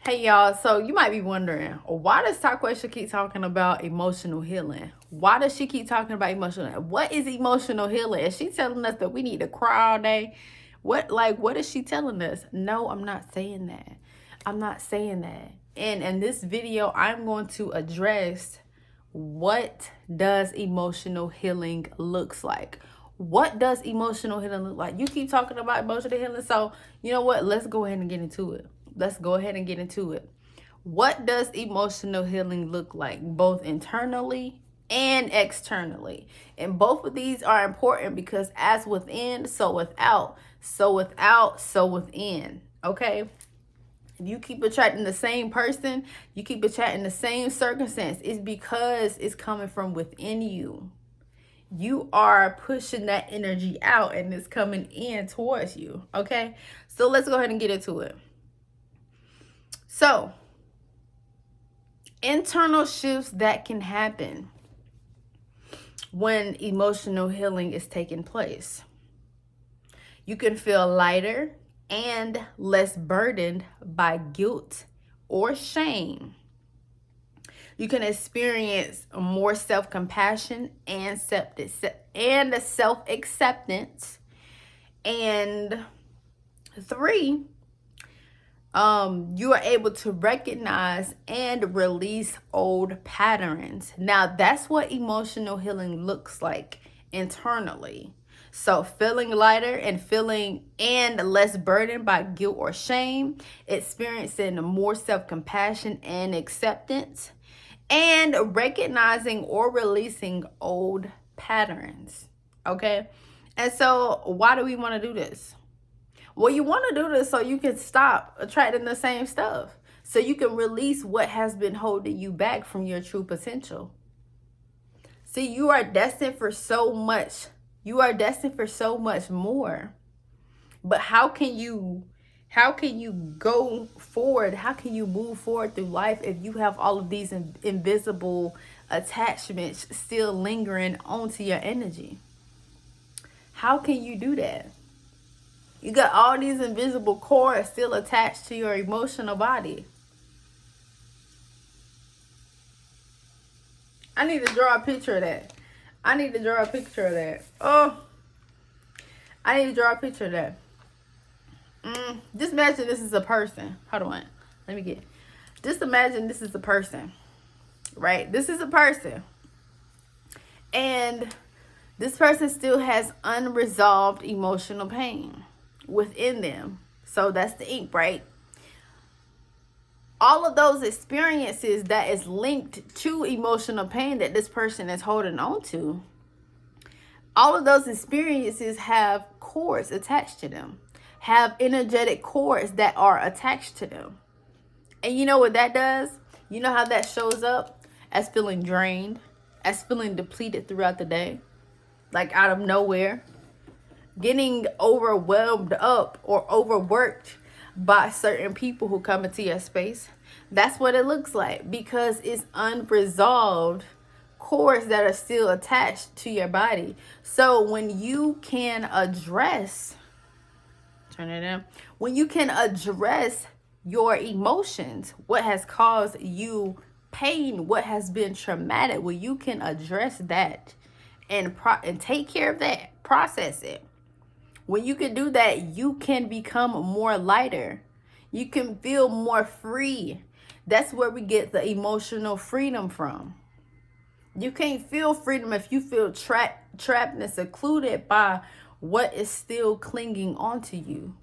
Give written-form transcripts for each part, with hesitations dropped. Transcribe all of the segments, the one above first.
Hey y'all, so you might be wondering, why does Taquesha keep talking about emotional healing? Why does she keep talking about emotional? What is emotional healing? Is she telling us that we need to cry all day? What is she telling us? No, I'm not saying that. I'm not saying that. And in this video, I'm going to address what does emotional healing looks like. What does emotional healing look like? You keep talking about emotional healing, so you know what? Let's go ahead and get into it. Let's go ahead and get into it. What does emotional healing look like, both internally and externally? And both of these are important because as within, so without, so without, so within. Okay? You keep attracting the same person, you keep attracting the same circumstance, it's because it's coming from within you. You are pushing that energy out and it's coming in towards you. Okay, so let's go ahead and get into it. So, internal shifts that can happen when emotional healing is taking place. You can feel lighter and less burdened by guilt or shame. You can experience more self-compassion and self-acceptance. And 3, you are able to recognize and release old patterns. Now, that's what emotional healing looks like internally. So feeling lighter and less burdened by guilt or shame, experiencing more self-compassion and acceptance, and recognizing or releasing old patterns. Okay? And so why do we want to do this? Well, you want to do this so you can stop attracting the same stuff. So you can release what has been holding you back from your true potential. See, you are destined for so much. You are destined for so much more. But how can you go forward? How can you move forward through life if you have all of these invisible attachments still lingering onto your energy? How can you do that? You got all these invisible cords still attached to your emotional body. I need to draw a picture of that. I need to draw a picture of that. Oh, I need to draw a picture of that. Just imagine this is a person. Hold on. Let me get. Just imagine this is a person. Right? This is a person. And this person still has unresolved emotional pain within them. So that's the ink, right? All of those experiences that is linked to emotional pain that this person is holding on to, all of those experiences have cords attached to them, have energetic cords that are attached to them. And you know what that does? You know how that shows up? As feeling drained, as feeling depleted throughout the day, like out of nowhere, getting overwhelmed up or overworked by certain people who come into your space. That's what it looks like, because it's unresolved cords that are still attached to your body. So when you can address, when you can address your emotions, what has caused you pain, what has been traumatic, when you can address that and take care of that, process it. When you can do that, you can become more lighter. You can feel more free. That's where we get the emotional freedom from. You can't feel freedom if you feel trapped and secluded by what is still clinging onto you.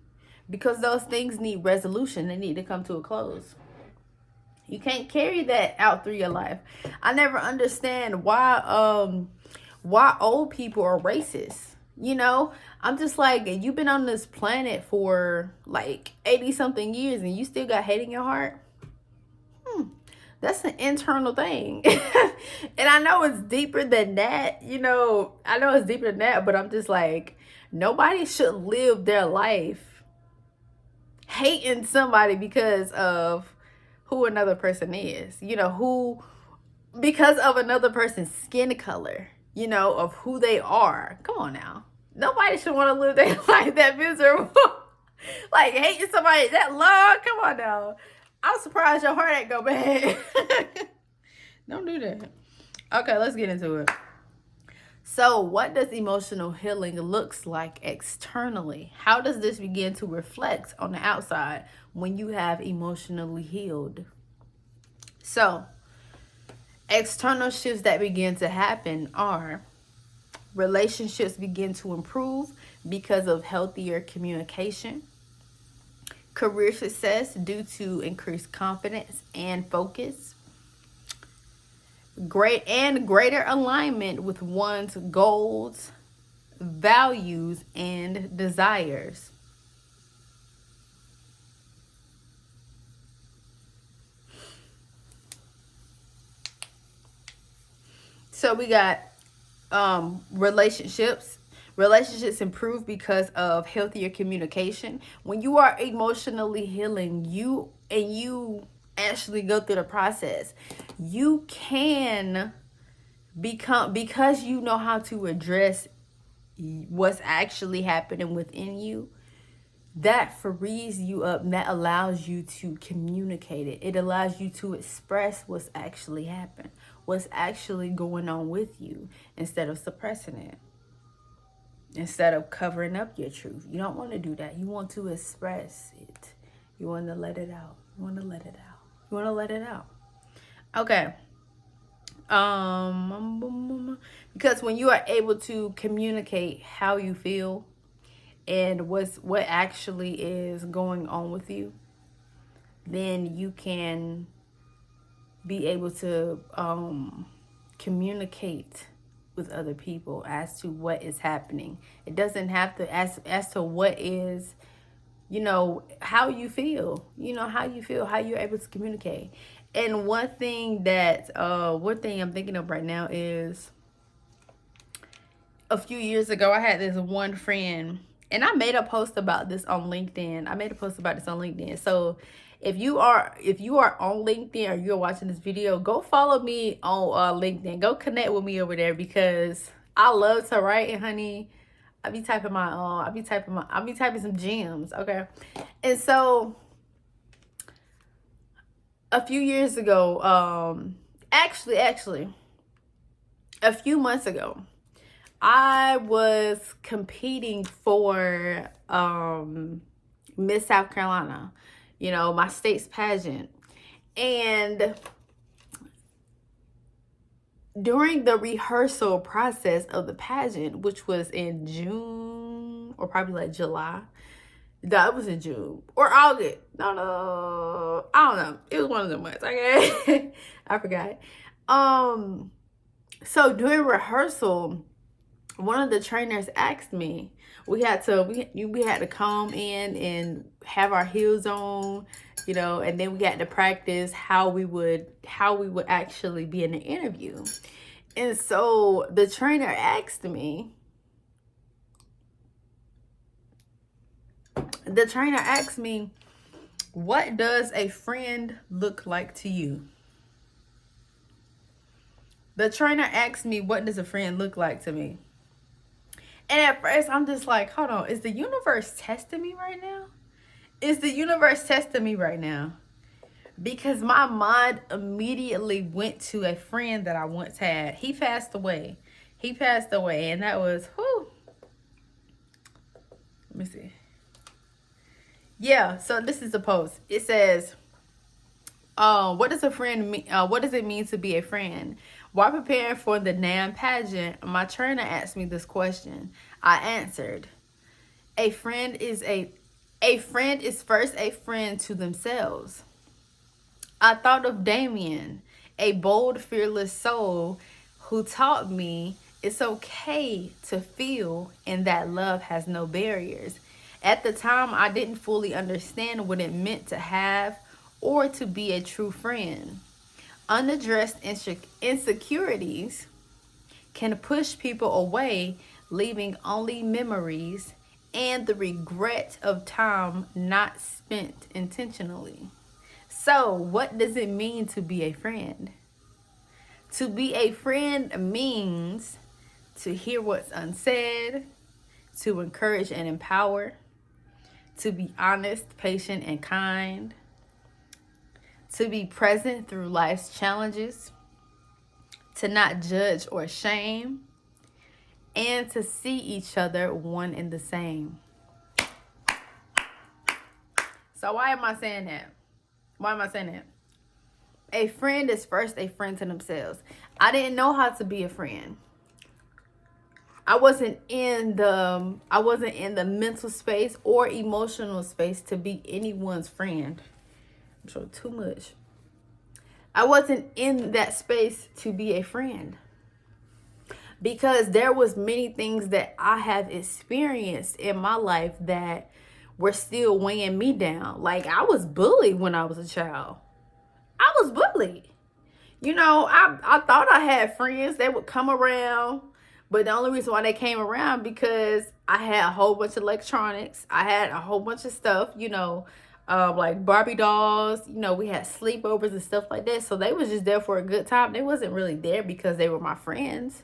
Because those things need resolution. They need to come to a close. You can't carry that out through your life. I never understand why old people are racist. You know, I'm just like, you've been on this planet for like 80 something years and you still got hate in your heart. That's an internal thing. And I know it's deeper than that. You know, I know it's deeper than that, but I'm just like, nobody should live their life hating somebody because of who another person is. You know, because of another person's skin color, you know, of who they are. Come on now. Nobody should want to live their life that miserable. Like hating somebody that long. Come on now. I'm surprised your heart ain't go bad. Don't do that. Okay, let's get into it. So, what does emotional healing looks like externally? How does this begin to reflect on the outside when you have emotionally healed? So, external shifts that begin to happen are relationships begin to improve because of healthier communication. Career success due to increased confidence and focus. Greater alignment with one's goals, values, and desires. So we got relationships improve because of healthier communication. When you are emotionally healing, you actually go through the process, you can become, because you know how to address what's actually happening within you, that frees you up, and that allows you to communicate it. It allows you to express what's actually happened, what's actually going on with you, instead of suppressing it, instead of covering up your truth. You don't want to do that. You want to express it. You want to let it out. You want to let it out. You want to let it out. Okay. Because when you are able to communicate how you feel and what actually is going on with you, then you can be able to communicate with other people as to what is happening. It doesn't have to, as to what is, how you feel, how you're able to communicate. And one thing I'm thinking of right now is, a few years ago, I had this one friend, and I made a post about this on LinkedIn. So if you are on LinkedIn, or you're watching this video, go follow me on LinkedIn. Go connect with me over there, because I love to write, and honey, I be typing some gems, okay? And so a few years ago, actually a few months ago, I was competing for Miss South Carolina, my state's pageant. And during the rehearsal process of the pageant, which was in June or probably like July. No, it was in June or August. No, I don't know. It was one of the months. Okay, I forgot. So during rehearsal, one of the trainers asked me, we had to come in and have our heels on, and then we had to practice how we would actually be in an interview. And so the trainer asked me, what does a friend look like to you? The trainer asked me, what does a friend look like to me? And at first, I'm just like, hold on, is the universe testing me right now? Because my mind immediately went to a friend that I once had. He passed away. And that was, whew. Let me see. Yeah, so this is the post. It says, what does it mean to be a friend? While preparing for the NAM pageant, my trainer asked me this question. I answered, a friend is first a friend to themselves. I thought of Damien, a bold, fearless soul who taught me it's okay to feel and that love has no barriers. At the time, I didn't fully understand what it meant to have or to be a true friend. Unaddressed insecurities can push people away, leaving only memories and the regret of time not spent intentionally. So, what does it mean to be a friend? To be a friend means to hear what's unsaid, to encourage and empower, to be honest, patient, and kind, to be present through life's challenges, to not judge or shame, and to see each other one and the same. So why am I saying that? Why am I saying that? A friend is first a friend to themselves. I didn't know how to be a friend. I wasn't in the mental space or emotional space to be anyone's friend. I'm sure too much. I wasn't in that space to be a friend. Because there was many things that I have experienced in my life that were still weighing me down. Like, I was bullied when I was a child. I was bullied. I thought I had friends that would come around, but the only reason why they came around because I had a whole bunch of electronics. I had a whole bunch of stuff, like Barbie dolls. We had sleepovers and stuff like that. So they was just there for a good time. They wasn't really there because they were my friends,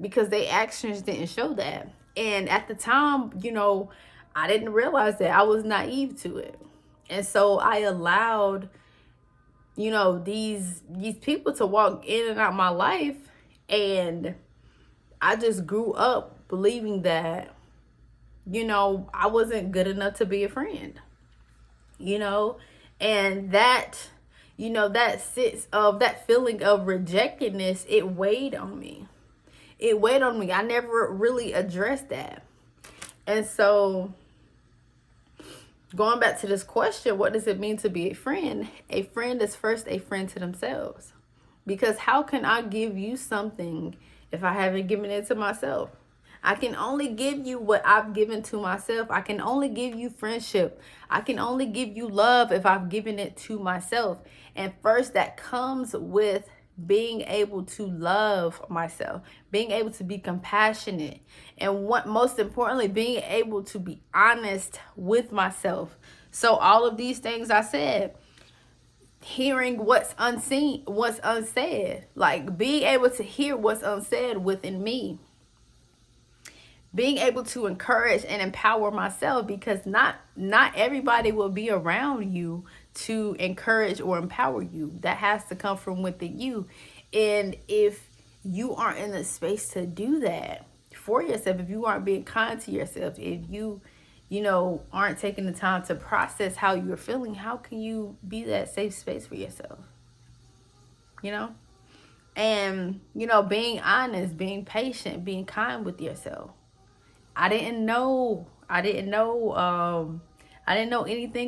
because their actions didn't show that. And at the time, I didn't realize that. I was naive to it. And so I allowed these people to walk in and out my life, and I just grew up believing that I wasn't good enough to be a friend, and that that feeling of rejectedness, it weighed on me. I never really addressed that. And so, going back to this question, what does it mean to be a friend? A friend is first a friend to themselves. Because how can I give you something if I haven't given it to myself? I can only give you what I've given to myself. I can only give you friendship. I can only give you love if I've given it to myself. And first, that comes with being able to love myself, being able to be compassionate, and what most importantly, being able to be honest with myself. So all of these things I said, hearing what's unseen, what's unsaid, like being able to hear what's unsaid within me, being able to encourage and empower myself, because not everybody will be around you to encourage or empower you. That has to come from within you. And if you aren't in the space to do that for yourself, if you aren't being kind to yourself, if you aren't taking the time to process how you're feeling, how can you be that safe space for yourself? And being honest, being patient, being kind with yourself. I didn't know anything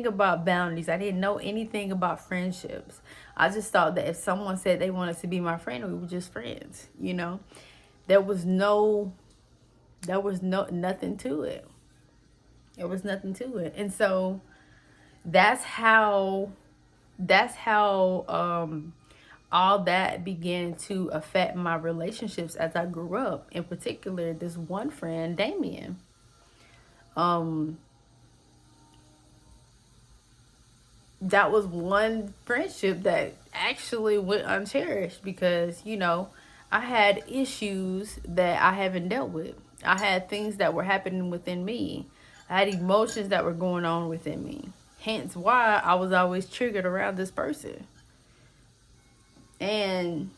about boundaries. I didn't know anything about friendships. I just thought that if someone said they wanted to be my friend, we were just friends. There was nothing to it. There was nothing to it. And so that's how all that began to affect my relationships as I grew up. In particular, this one friend, Damien. That was one friendship that actually went uncherished because, I had issues that I haven't dealt with. I had things that were happening within me. I had emotions that were going on within me. Hence why I was always triggered around this person. And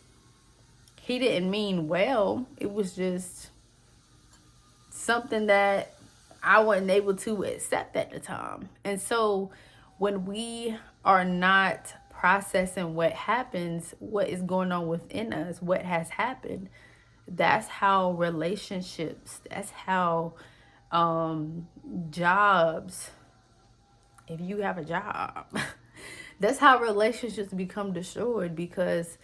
he didn't mean well. It was just something that I wasn't able to accept at the time. And so when we are not processing what happens, what is going on within us, what has happened, that's how relationships, that's how jobs, if you have a job, that's how relationships become destroyed, because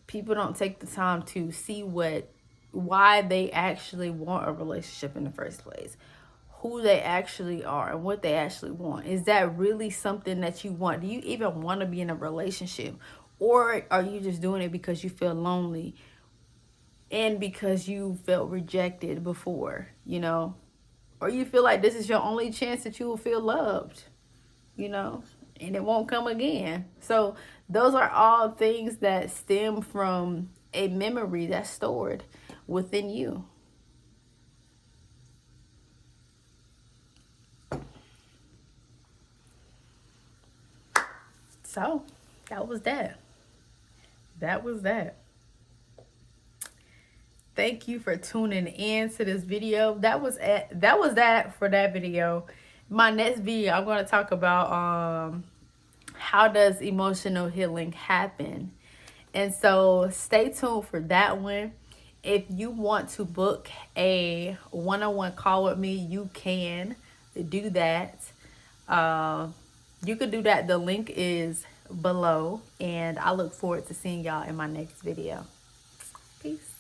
people don't take the time to see why they actually want a relationship in the first place, who they actually are and what they actually want. Is that really something that you want? Do you even want to be in a relationship? Or are you just doing it because you feel lonely and because you felt rejected before, Or you feel like this is your only chance that you will feel loved, and it won't come again. So those are all things that stem from a memory that's stored within you. So that was that. That was that. Thank you for tuning in to this video. That was that for that video. My next video, I'm going to talk about how does emotional healing happen. And so stay tuned for that one. If you want to book a one-on-one call with me, you can do that. You could do that. The link is below. And I look forward to seeing y'all in my next video. Peace.